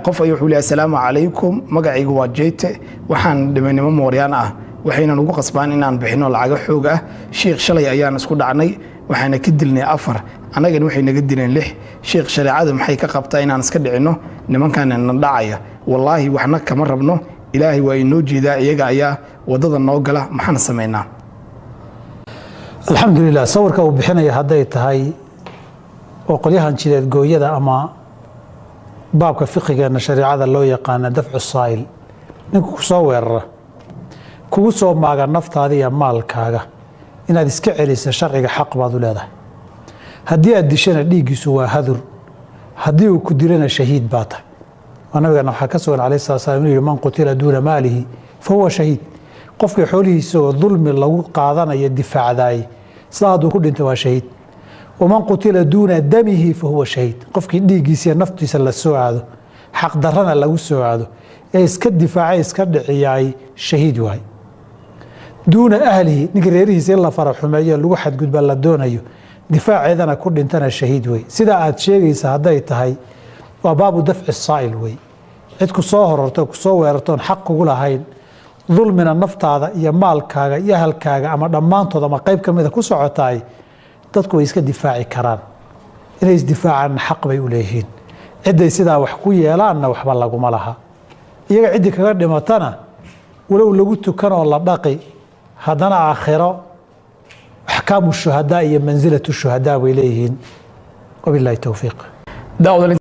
qof ayuu wuxuu leeyahay assalaamu calaykum magacaygu waa Jeyte waxaan dhimanimo mooryaan ah waxayna ugu qasbaan inaan bixino lacag xoog ah sheekh shalay ayaan isku dhacnay waxaana ka dilnay 4 anagana waxay naga dileen 6 sheekh shariicada maxay ka qabtaa inaan iska dhicino nimankan dhacaya wallahi waxna kama rabno ilaahi waa inoo jeedaa iyaga ayaa wadada noo gala maxaan sameeynaa alxamdulillah sawirka uu bixinaya haday tahay oo qolyahan jireed gooyada ama baabka fiqigeena shariicada loo yaqaan dafcu saa'il ninku ku soo weerara kugu soo maaga naftaada iyo maalkaaga inaad iska celiso sharciga xaq baad u leedahay haddii aad dishana dhiigiisu waa hadur haddii uu ku dilana shahiid baa tahay nabigana waxaa ka sugan calayhi salaatu wasalaam inuu man qutila duuna maalihi fahuwa shahiid qofkii xoolihiisa oo dulmi lagu qaadanayo difaacdaay sidaa hadduu ku dhinta waa shahiid ومن قتل دون دمه فهو شهيد قفكي ديغيسيا نفتيسا لا سو aado xaq darana lagu soo aado ee iska difaacay iska dhiciyay shahiid waay duuna ahlihi nigeerihiisa la faraxumeeyo lagu xad gudba la doonayo difaaceedana ku dhintana shahiid way sida aad sheegaysa haday tahay waa baabu dafci saa'il way cid ku soo hororto ku soo weerartoon xaq ugu lahayn dulmina naftaada iyo maalkaaga iyo halkaaga ama dhamaantood ama qayb kamida ku socotay dadku way iska difaaci karaan inay isdifaacaan xaq bay u leeyihiin ciday sidaa wax ku yeelaanna waxba laguma laha iyaga cidi kaga dhimatana walow lagu tukan oo la dhaqi haddana aakhiro axkaamu shuhadaa iyo manzilatu shuhadaa way leeyihiin wabillahi tawfiiq